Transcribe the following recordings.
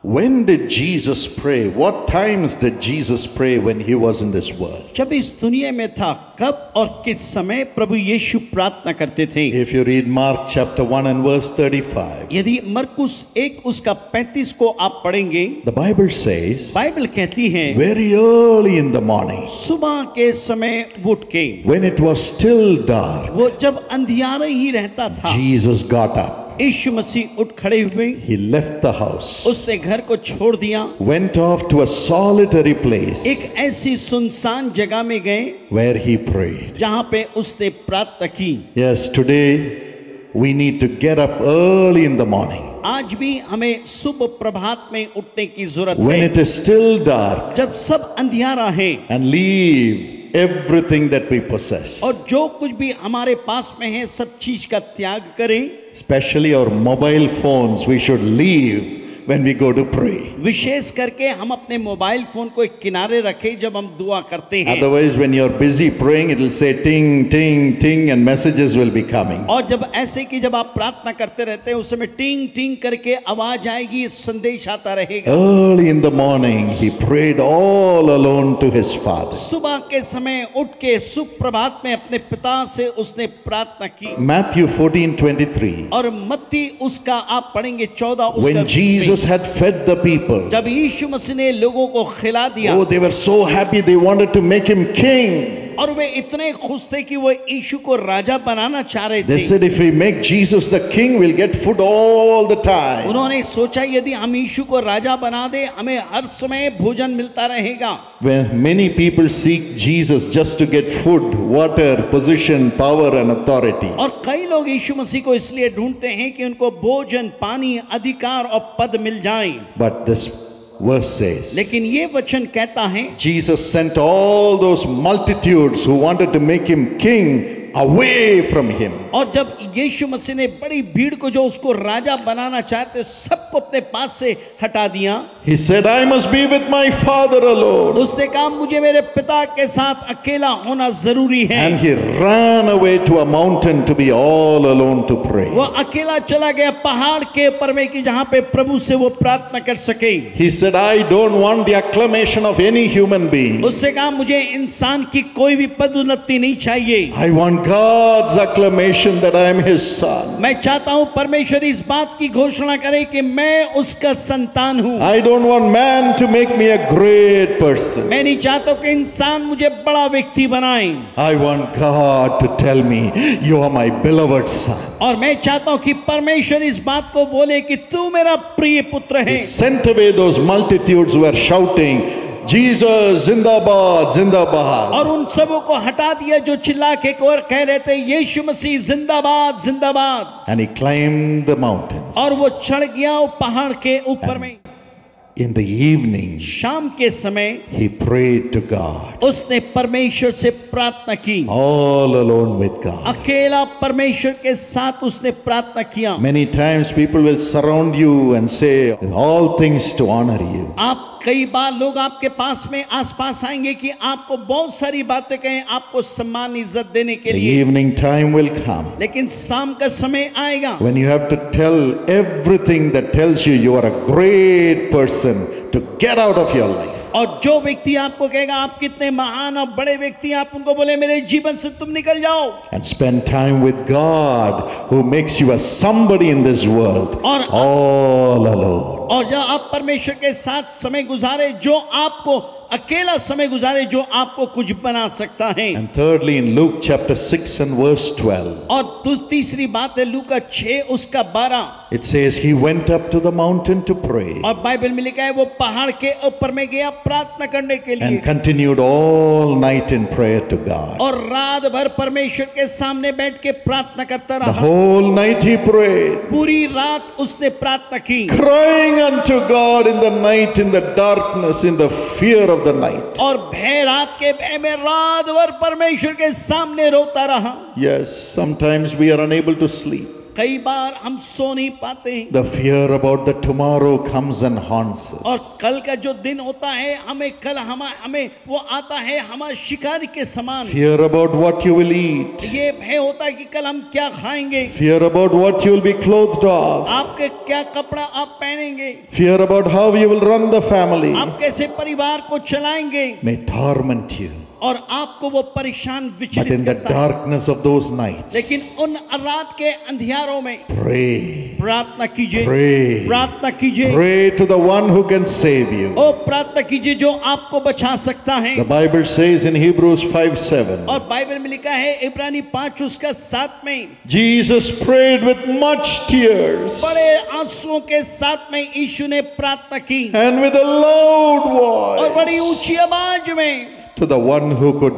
When did Jesus pray? What times did Jesus pray when he was in this world? जब इस दुनिया में था, कब और किस समय प्रभु यीशु प्रार्थना करते थे? If you read Mark chapter 1 and verse 35, यदि मरकुस 1 उसका 35 को आप पढ़ेंगे, the Bible says, बाइबल कहती है, very early in the morning, सुबह के समय उठ के, when it was still dark, वो जब अंधियारा ही रहता था, Jesus got up. यीशु मसीह उठ खड़े हुए, He left the house, उसने घर को छोड़ दिया, went off to a solitary place एक ऐसी सुनसान जगह में गए where he prayed. जहां पे उसने प्रार्थना की। Yes, today we need to get up early in the morning. आज भी हमें सुबह प्रभात में उठने की जरूरत When है, it is still dark, जब सब अंधियारा है and leave everything that we possess, और जो कुछ भी हमारे पास में है सब चीज का त्याग करें। especially our mobile phones, we should leave when we go to pray. विशेष करके हम अपने मोबाइल फोन को एक किनारे रखें जब हम दुआ करते हैं। Otherwise, when you're busy praying, it will say ting, ting, ting, and messages will be coming. और जब ऐसे कि जब आप प्रार्थना करते रहते हैं उस समय टिंग टिंग करके आवाज आएगी, संदेश आता रहेगा। Early in the morning, he prayed all alone to his Father. सुबह के समय उठ के सुप्रभात में अपने पिता से उसने प्रार्थना की। Matthew 14:23. और मत्ती उसका आप पढ़ेंगे 14 उसका When Jesus had fed the people, जब यीशु मसीह ने लोगों को खिला दिया, oh, they were so happy, they wanted to make him king. और वे इतने खुश थे कि वो यीशु को राजा बनाना चाह रहे They थे। said, if we make Jesus the king, we'll get food all the time. उन्होंने सोचा यदि हम यीशु को राजा बना दे, हमें हर समय भोजन मिलता रहेगा। When many people seek Jesus just to get food, water, position, power, and authority. और कई लोग यीशु मसीह को इसलिए ढूंढते हैं कि उनको भोजन, पानी, अधिकार और पद मिल जाएं। But this verse says, लेकिन ये वचन कहता है, Jesus sent all those multitudes who wanted to make him king away from him. और जब यीशु मसीह ने बड़ी भीड़ को जो उसको राजा बनाना चाहते सबको अपने पास से हटा दिया, He said, I must be with my Father alone. उसने कहा मुझे मेरे पिता के साथ अकेला होना जरूरी है। And he ran away to a mountain to be all alone to pray. वो अकेला चला गया पहाड़ के ऊपर में कि जहां पे प्रभु से वो प्रार्थना कर सके। He said, I don't want the acclamation of any human being. उसने कहा मुझे इंसान की कोई भी पदोन्नति नहीं चाहिए। I want God's acclamation that I am his son. मैं चाहता हूं परमेश्वर इस बात की घोषणा करे कि मैं उसका संतान हूं। I don't want man to make me a great person. मैं नहीं चाहता कि इंसान मुझे बड़ा व्यक्ति बनाए। I want God to tell me, you are my beloved son. और मैं चाहता हूं कि परमेश्वर इस बात को बोले कि तू मेरा प्रिय पुत्र है। He sent away those multitudes who were shouting, Jesus जिंदाबाद जिंदाबाद। और उन सबों को हटा दिया जो चिल्ला के और कह रहे थे यीशु मसीह जिंदाबाद जिंदाबाद। And he climbed the mountains. और वो चढ़ गया वो पहाड़ के ऊपर में। In the evening, शाम के समय he prayed to God, उसने परमेश्वर से प्रार्थना की। all alone with God. अकेला परमेश्वर के साथ उसने प्रार्थना किया। Many times people will surround you and say all things to honor you. आप कई बार लोग आपके पास में आसपास आएंगे कि आपको बहुत सारी बातें कहें, आपको सम्मान इज्जत देने के The लिए, evening time will come लेकिन शाम का समय आएगा when you have to tell everything that tells you you are a great person to get out of your life. और जो व्यक्ति आपको कहेगा आप कितने महान और बड़े व्यक्ति, आप उनको बोले मेरे जीवन से तुम निकल जाओ। And spend time with God who makes you a somebody in this world, और all alone. और जब आप परमेश्वर के साथ समय गुजारे, जो आपको अकेला समय गुजारे, जो आपको कुछ बना सकता है। And thirdly, in Luke chapter 6 and verse 12, और तीसरी बात है लूका 6 उसका 12, it says he went up to the mountain to pray और बाइबल में लिखा है वो पहाड़ के ऊपर में गया प्रार्थना करने के लिए, and continued all night in prayer to God. और रात भर परमेश्वर के सामने बैठ के प्रार्थना करता The रहा। whole night he prayed, पूरी रात उसने प्रार्थना की crying unto God in the night, in the darkness, in the fear of the night. और भय रात के भय में रात भर परमेश्वर के सामने रोता रहा। Yes, sometimes we are unable to sleep. कई बार हम सो नहीं पाते हैं The fear about the tomorrow comes and haunts और us. कल का जो दिन होता है हमें वो आता है हमारे शिकारी के समान। Fear about what you will eat. ये भय होता है कि कल हम क्या खाएंगे, Fear about what you will be clothed of. आपके क्या कपड़ा आप पहनेंगे, Fear about how you will run the family. आप कैसे परिवार को चलाएंगे, May torment you. और आपको वो परेशान But विचलित in the करता है। darkness of those nights, लेकिन उन रात के अंधियारों में pray. प्रार्थना कीजिए, Pray. प्रार्थना कीजिए, Pray to the one who can save you. ओ प्रार्थना कीजिए जो आपको बचा सकता है। The Bible says in Hebrews 5:7, और बाइबल में लिखा है इब्रानी 5:7 में, Jesus prayed with much tears बड़े आंसुओं के साथ में यीशु ने प्रार्थना की and with a loud और बड़ी voice ऊंची आवाज में to the one who could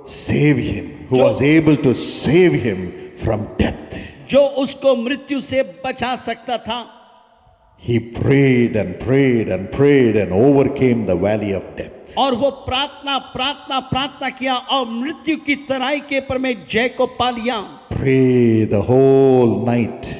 save him, who was able to save him from death. जो उसको मृत्यु से बचा सकता था। He prayed and prayed and prayed and overcame the valley of death. और वो प्रार्थना किया और मृत्यु की तराई के पर में जय को पा लिया। Pray the whole night.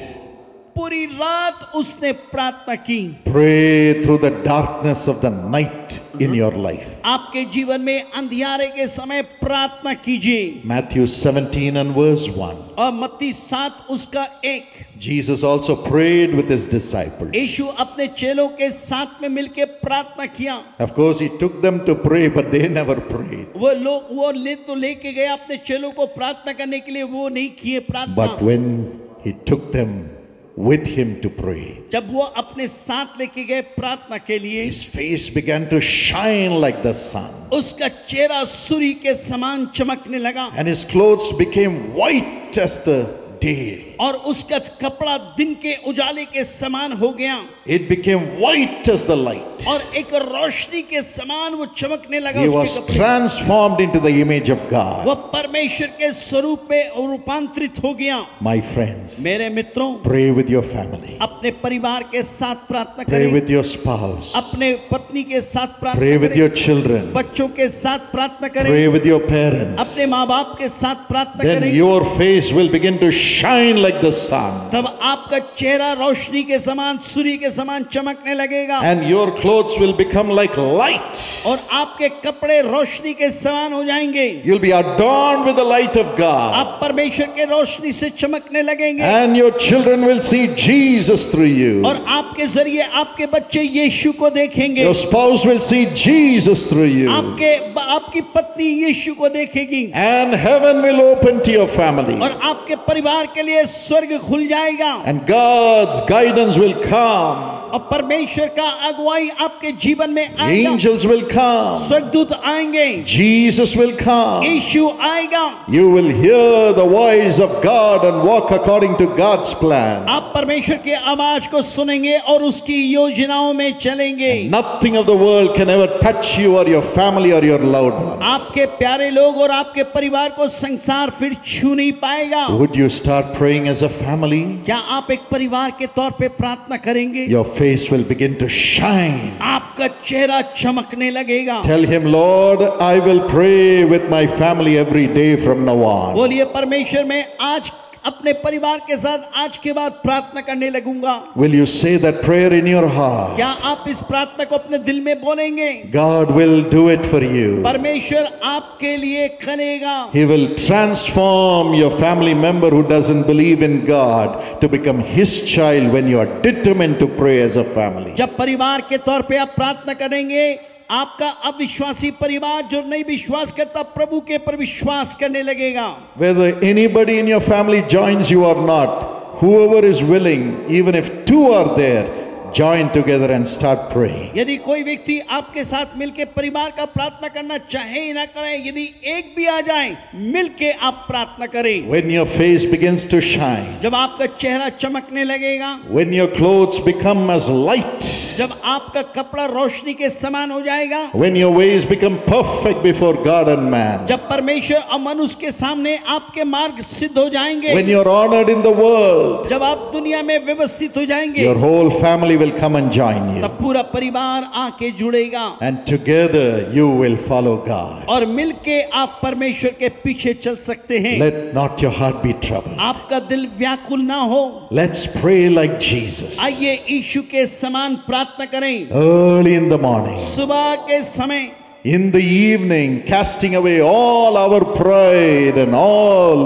पूरी रात उसने प्रार्थना की। Pray through the darkness of the night in your life. आपके जीवन में अंधियारे के समय प्रार्थना कीजिए। Matthew 17 and verse 1. और मत्ती 7 उसका 1। Jesus also prayed with his disciples. यीशु अपने चेलों के साथ में मिलके प्रार्थना किया। Of course, he took them to pray, but they never prayed. वो लेके गए अपने चेलों को प्रार्थना करने के लिए, वो नहीं किए प्रार्थना। But when he took them with him to pray, जब वो अपने साथ लेके गए प्रार्थना के लिए, his face began to shine like the sun, उसका चेहरा सूर्य के समान चमकने लगा and his clothes became white as the day. और उसका कपड़ा दिन के उजाले के समान हो गया। It became white as the light. और एक रोशनी के समान वो चमकने लगा। He उसके was कपड़े transformed into the image of God. वो परमेश्वर के स्वरूप में रूपांतरित हो गया। My friends, मेरे मित्रों, pray with your family. अपने परिवार के साथ प्रार्थना Pray करें, with your spouse. अपने पत्नी के साथ प्रार्थना Pray with करें, your children. बच्चों के साथ प्रार्थना करें, Pray with your parents. अपने माँ बाप के साथ प्रार्थना Then करें। your face will begin to shine like the sun. तब आपका चेहरा रोशनी के समान, सूर्य के समान चमकने लगेगा And your clothes will become like light. और आपके कपड़े रोशनी के समान हो जाएंगे। You'll be adorned with the light of God. आप परमेश्वर के रोशनी से चमकने लगेंगे And your children will see Jesus through you. और आपके जरिए आपके बच्चे यीशु को देखेंगे। Your spouse will see Jesus through you. आपकी पत्नी यीशु को देखेगी And heaven will open to your family. और आपके परिवार के लिए स्वर्ग खुल जाएगा And God's guidance will come. और परमेश्वर का अगुवाई आपके जीवन में आएगा। Angels will come. स्वर्गदूत आएंगे, Jesus will come. यीशु आएगा। You will hear the voice of God and walk according to God's plan. आप परमेश्वर की आवाज को सुनेंगे और उसकी योजनाओं में चलेंगे। Nothing of the world can ever touch you or your family or your loved ones. आपके प्यारे लोग और आपके परिवार को संसार फिर छू नहीं पाएगा। Would you start praying as a family? क्या आप एक परिवार के तौर पे प्रार्थना करेंगे? Your face will begin to shine. आपका चेहरा चमकने लगेगा। Tell him, Lord, I will pray with my family every day from now on. बोलिए, परमेश्वर मैं आज अपने परिवार के साथ आज के बाद प्रार्थना करने लगूंगा। Will you say that prayer in your heart? क्या आप इस प्रार्थना को अपने दिल में बोलेंगे? God will do it for you. परमेश्वर आपके लिए करेगा। He will transform your family member who doesn't believe in God to become his child when you are determined to pray as a family. जब परिवार के तौर पे आप प्रार्थना करेंगे, आपका अविश्वासी परिवार जो नहीं विश्वास करता प्रभु के पर विश्वास करने लगेगा। Whether anybody in your family joins you or not, whoever is willing, even if two are there, join together and start praying. यदि कोई व्यक्ति आपके साथ मिलके परिवार का प्रार्थना करना चाहे ना करें, यदि एक भी आ जाए, मिलके आप प्रार्थना करें। When your face begins to shine, जब आपका चेहरा चमकने लगेगा, when your clothes become as light, जब आपका कपड़ा रोशनी के समान हो जाएगा, when your ways become perfect before God and man, जब परमेश्वर और मनुष्य के सामने आपके मार्ग सिद्ध हो जाएंगे, when you're honored in the world, जब आप दुनिया में व्यवस्थित हो जाएंगे, your whole family will come and join you. तब पूरा परिवार आके जुड़ेगा And together you will follow God. और मिलके आप परमेश्वर के पीछे चल सकते हैं। Let not your heart be troubled. आपका दिल व्याकुल ना हो। Let's pray like Jesus. आइए यीशु के समान प्रार्थना करें। Early in the morning, सुबह के समय, in the evening, casting away all our pride and all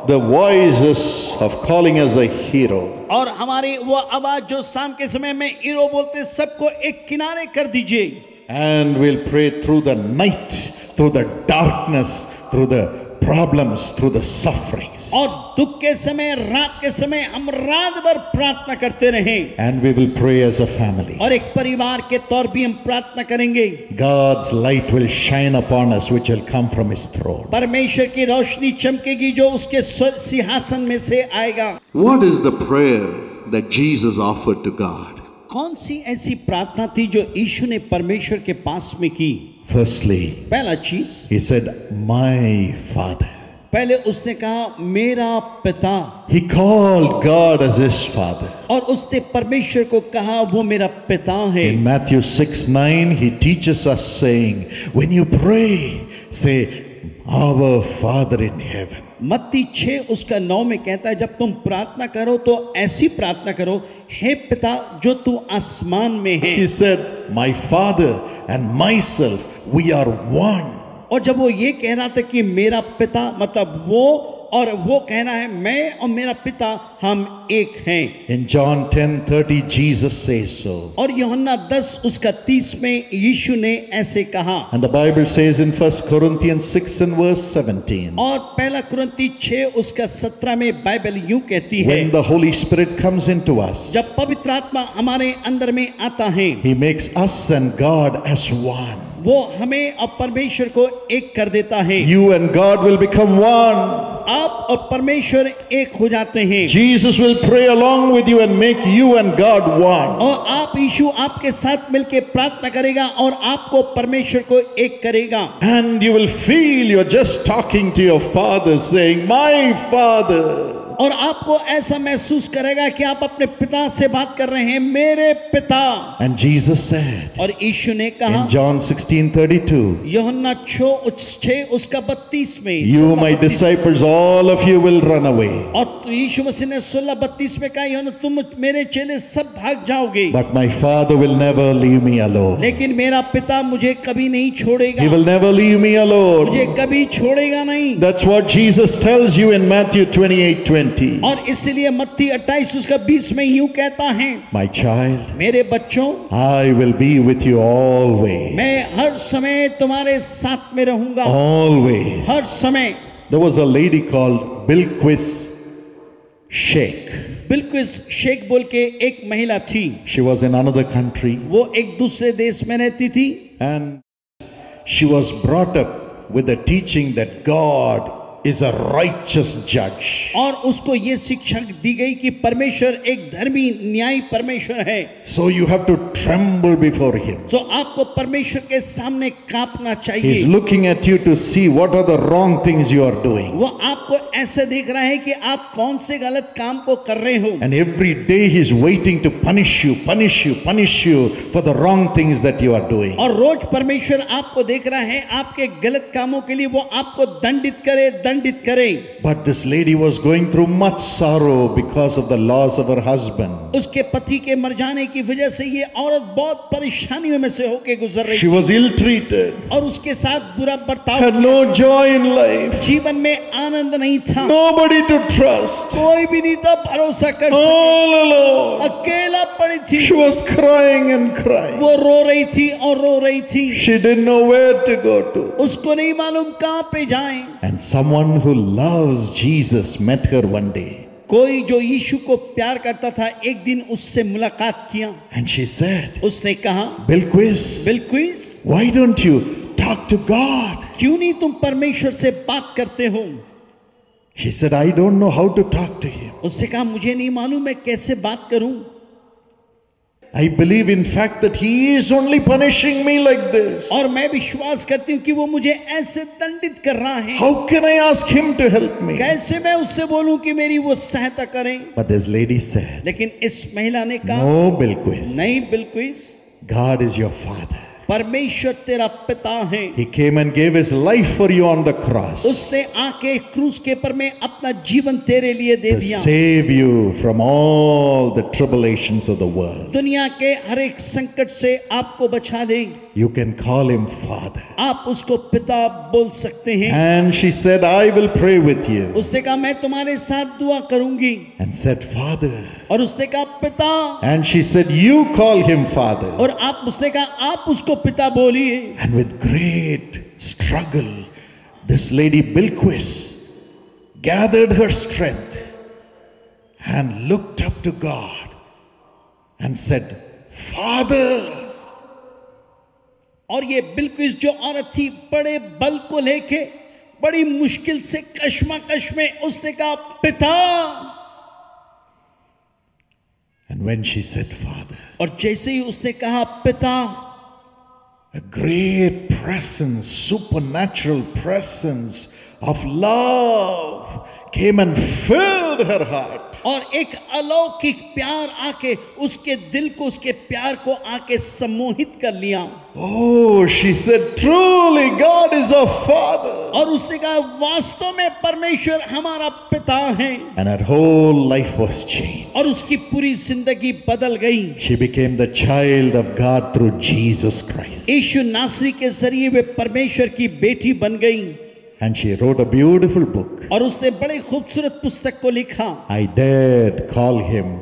the voices of calling us a hero. और हमारी वो आवाज जो शाम के समय में हीरो बोलते, सबको एक किनारे कर दीजिए। And we'll pray through the night, through the darkness, through the problems, through the sufferings. और दुख के समय, रात के समय हम रात भर प्रार्थना करते रहें। And we will pray as a family. और एक परिवार के तौर भी हम प्रार्थना करेंगे। God's light will shine upon us, which will come from His throne. परमेश्वर की रोशनी चमकेगी जो उसके सिंहासन में से आएगा। What is the prayer that Jesus offered to God? कौन सी ऐसी प्रार्थना थी जो यीशु ने परमेश्वर के पास में की? Firstly, पहला चीज, He said, "My Father." पहले उसने कहा मेरा पिता, He called God as His Father. और उसने परमेश्वर को कहा वो मेरा पिता है। In Matthew 6:9, He teaches us saying, when you pray, say, "Our Father in heaven." मत्ती 6 उसका 9 में कहता है, जब तुम प्रार्थना करो तो ऐसी प्रार्थना करो, हे पिता जो तू आसमान में है। He said, "My Father and myself, we are one." और जब वो ये कह रहा था कि मेरा पिता, मतलब वो और वो कहना है मैं और मेरा पिता हम एक हैं। In John 10:30, Jesus says so. और यूहन्ना 10 उसका 30 में यीशु ने ऐसे कहा। And the Bible says in 1 Corinthians 6 and verse 17. और पहला कुरिन्ती 6 उसका 17 में बाइबल यूं कहती है, When the Holy Spirit comes into us, जब पवित्र आत्मा हमारे अंदर में आता है, He makes us and God as one. वो हमें और परमेश्वर को एक कर देता है। You and God will become one. आप और परमेश्वर एक हो जाते हैं। Jesus will pray along with you and make you and God one. और आप यीशु आपके साथ मिलके प्रार्थना करेगा और आपको परमेश्वर को एक करेगा। And you will feel you're just talking to your Father, saying, "My Father." और आपको ऐसा महसूस करेगा कि आप अपने पिता से बात कर रहे हैं, मेरे पिता। And Jesus said और यीशु ने कहा in John 16:32, यूहन्ना 6 उसका 32 में, "You, my disciples, all of you will run away. और यीशु मसीह ने 16:32 में कहा, यूहन्ना तुम मेरे चेले सब भाग जाओगे, But my Father will never leave me alone. लेकिन मेरा पिता मुझे कभी नहीं छोड़ेगा, He will never leave me alone." मुझे कभी छोड़ेगा नहीं। That's what Jesus tells you in Matthew 28:20. और इसलिए मत्ती 28 उसका 20 में यूं कहता है, "My child, मेरे बच्चों, I will be with you always." मैं हर समय तुम्हारे साथ में रहूंगा, Always. हर समय। There was a lady called Bilquis Sheikh. बिल्कुस Sheikh बोल के एक महिला थी, She was in another country वो एक दूसरे देश में रहती थी। and she was brought up with the teaching that God is a righteous judge. और उसको ये शिक्षा दी गई कि परमेश्वर एक धर्मी न्यायी परमेश्वर है। So you have to tremble before Him. तो आपको परमेश्वर के सामने कांपना He's चाहिए। looking at you to see what are the wrong things you are doing. वो आपको ऐसे देख रहा है कि आप कौन से गलत काम को कर रहे हो, And every day He's waiting to punish you, punish you, punish you for the wrong things that you are doing. और रोज परमेश्वर आपको देख रहा है आपके गलत कामों के लिए, वो आपको दंडित करे। But this lady was going through much sorrow because of the loss of her husband. उसके पति के मर जाने की वजह से ये औरत बहुत परेशानियों में से होके गुजर रही She थी, was ill-treated, और उसके साथ बुरा बर्ताव, had no joy in life, जीवन में आनंद नहीं था, nobody to trust, कोई भी नहीं था भरोसा कर सके, all alone. अकेला पड़ी थी। She was crying and crying. वो रो रही थी और रो रही थी, She didn't know where to go to. उसको नहीं मालूम कहाँ पे जाएं। And someone who loves Jesus met her one day. कोई जो यीशु को प्यार करता था एक दिन उससे मुलाकात किया। And she said, उसने कहा, Bilquis, बिल्कुस why don't you talk to God? क्यों नहीं तुम परमेश्वर से बात करते हो? She said, I don't know how to talk to Him. उससे कहा मुझे नहीं मालूम मैं कैसे बात करूं। I believe in fact that he is only punishing me like this. और मैं विश्वास करती हूँ कि वो मुझे ऐसे दंडित कर रहा है। How can I ask him to help me? कैसे मैं उससे बोलूं कि मेरी वो सहायता करें? But this lady said, लेकिन इस महिला ने कहा, no, Bilquis, नहीं बिल्कुल, God is your father. परमेश्वर तेरा पिता है। He came and gave his life for you on the cross उसने आके क्रूस के पर में अपना जीवन तेरे लिए दे to दिया, save you from all the tribulations of the world. दुनिया के हर एक संकट से आपको बचा दे। You can call him Father. आप उसको पिता बोल सकते हैं। And she said, I will pray with you. उसने कहा मैं तुम्हारे साथ दुआ करूंगी। And said, Father. और उसने कहा पिता। And she said, you call him Father. और आप उसने कहा आप उसको पिता बोलिए। And with great struggle, this lady Bilquis gathered her strength and looked up to God and said, Father. और ये बिल्कुल जो औरत थी बड़े बल को लेके बड़ी मुश्किल से कश्मकश में उसने कहा पिता। And when she said Father, और जैसे ही उसने कहा पिता, a great presence, supernatural presence of love came and filled her heart. और एक अलौकिक प्यार आके उसके दिल को, उसके प्यार को आके सम्मोहित कर लिया। Oh, she said, truly God is our Father. और उसने कहा वास्तव में परमेश्वर हमारा पिता है। And her whole life was changed. और उसकी पूरी जिंदगी बदल गई। She became the child of God through Jesus Christ. यीशु नासरी के जरिए वे परमेश्वर की बेटी बन गई। And she wrote a beautiful book. और उसने बड़े खूबसूरत पुस्तक को लिखा। I dared call him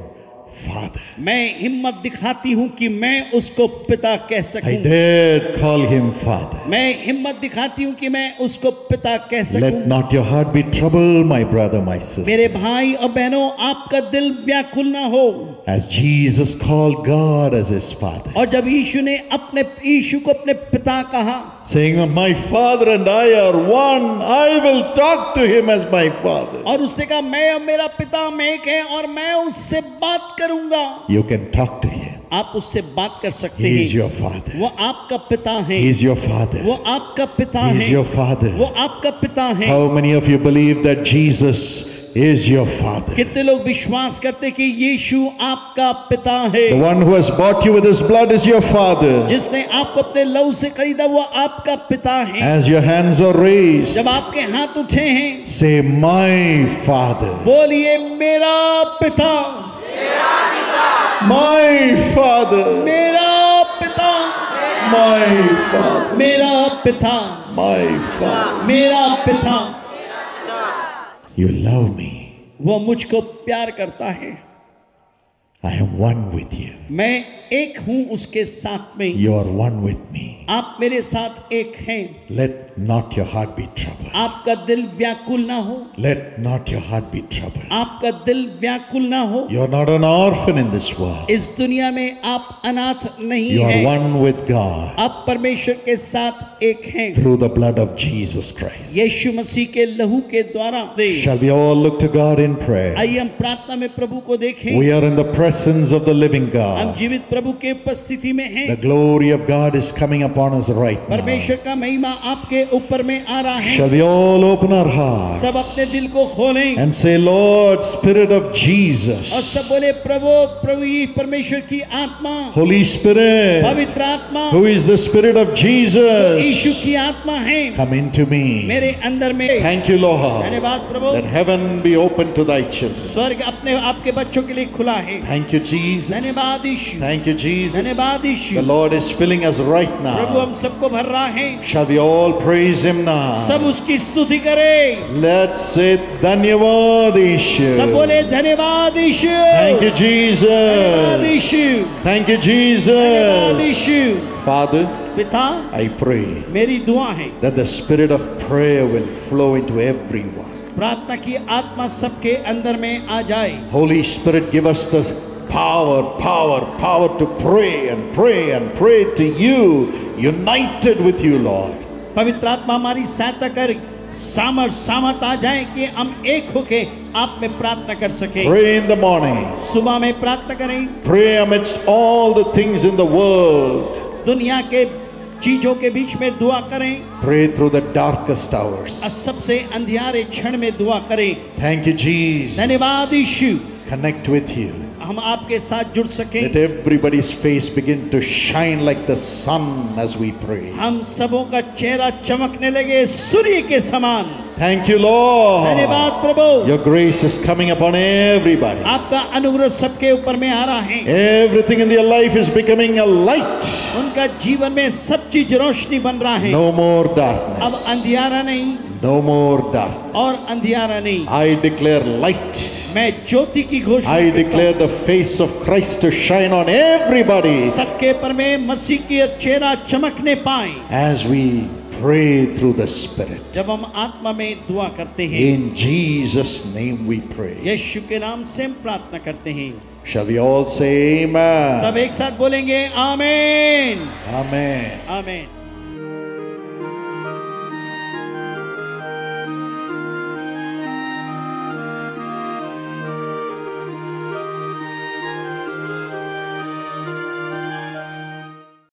Father. मैं हिम्मत दिखाती हूँ कि मैं उसको पिता कह I सकूं। dared call him Father. मैं हिम्मत दिखाती हूँ कि मैं उसको पिता कह सकूं। Let not your heart be troubled, my brother, my sister. मेरे भाई और बहनों, आपका दिल व्याकुल ना हो। As Jesus called God as his Father, और जब यीशु को अपने पिता कहा, saying, my Father and I are one, I will talk to him as my Father. और उसने कहा मैं और मेरा पिता में एक है और मैं उससे बात करूंगा। You can talk to him. आप उससे बात कर सकते He is हैं। your Father. वो आपका पिता है। He is your Father. वो आपका पिता He is है। your Father. वो आपका पिता है। How many of you believe that Jesus is your Father? कितने लोग विश्वास करते कि यीशु आपका पिता है? The one who has bought you with his blood is your Father. जिसने आपको अपने लहू से खरीदा वो आपका पिता है। As your hands are raised, जब आपके हाथ उठे हैं, say, my Father. बोलिए मेरा पिता। My Father. मेरा पिता। My Father. मेरा पिता। My Father. मेरा पिता। You love me. वो मुझको प्यार करता है। I am one with you. मैं एक हूँ उसके साथ में। You are one with me. आप मेरे साथ एक हैं। Let not your heart be troubled. आपका दिल व्याकुल ना हो। Let not your heart be troubled. आपका दिल व्याकुल ना हो। You are not an orphan in this world. इस दुनिया में आप अनाथ नहीं You are हैं। one with God आप परमेश्वर के साथ एक हैं। through the blood of Jesus Christ. यीशु मसीह के लहू के द्वारा। Shall we all look to God in prayer? आइए हम प्रार्थना में प्रभु को देखें। We are in the presence of the living हम God. जीवित प्रभु के उपस्थिति में हैं। The glory of God is coming upon us right now. परमेश्वर का महिमा आपके ऊपर में आ रहा है। Shall we all open our hearts सब अपने दिल को खोलें and say, Lord, Spirit of और Jesus, सब बोले प्रभु ये परमेश्वर की आत्मा, Holy Spirit, पवित्र आत्मा, who is the Spirit of Yeshu Jesus, की आत्मा है, come into me. मेरे अंदर में। Thank you, Lord. धन्यवाद प्रभु। Let heaven be open to thy children. स्वर्ग अपने आपके बच्चों के लिए खुला है। Thank you, Jesus. धन्यवाद यीशु। Thank you, Jesus. धन्यवाद The Yeshu. Lord is filling us right Prabhu now. हम सबको भर रहा है। Shall we all praise him now? सब उसकी स्तुति करें। Let's say धन्यवाद सब यीशु. बोले धन्यवाद यीशु। Thank you, धन्यवाद Jesus. यीशु। Thank you, धन्यवाद Jesus. यीशु। Father, पिता, I pray मेरी दुआ है that the spirit of prayer will flow into everyone. प्रार्थना की आत्मा सबके अंदर में आ जाए। Holy Spirit, give us the power to pray and pray and pray to you, united with you, Lord. पवित्र आत्मा हमारी सहायता कर सामर्थ आ जाए कि हम एक होके आप में प्रार्थना कर सके। Pray in the morning. सुबह में प्रार्थना करें। Pray amidst all the things in the world. दुनिया के चीजों के बीच में दुआ करें। Pray through the darkest hours. सबसे अंधियारे क्षण में दुआ करें। Thank you, Jesus. धन्यवाद यीशु। Connect with you. हम आपके साथ जुड़ सकें। Let everybody's face begin to shine like the sun as we pray. हम सबों का चेहरा चमकने लगे सूर्य के समान। Thank you, Lord. धन्यवाद प्रभु। Your grace is coming upon everybody. आपका अनुग्रह सबके ऊपर में आ रहा है। Everything in their life is becoming a light. उनका जीवन में सब चीज रोशनी बन रहा है। No more अब darkness. अंधियारा नहीं No more darkness. और अंधियारा नहीं। I declare light. मैं ज्योति की घोषणा I करता declare the face of Christ to shine on everybody हूं। सबके पर में मसीह की चेहरा चमकने पाए as we pray through the Spirit. जब हम आत्मा में दुआ करते हैं। In Jesus' name we pray. यीशु के नाम से हम प्रार्थना करते हैं। Shall we all say amen? सब एक साथ बोलेंगे आमीन। Amen. आमीन।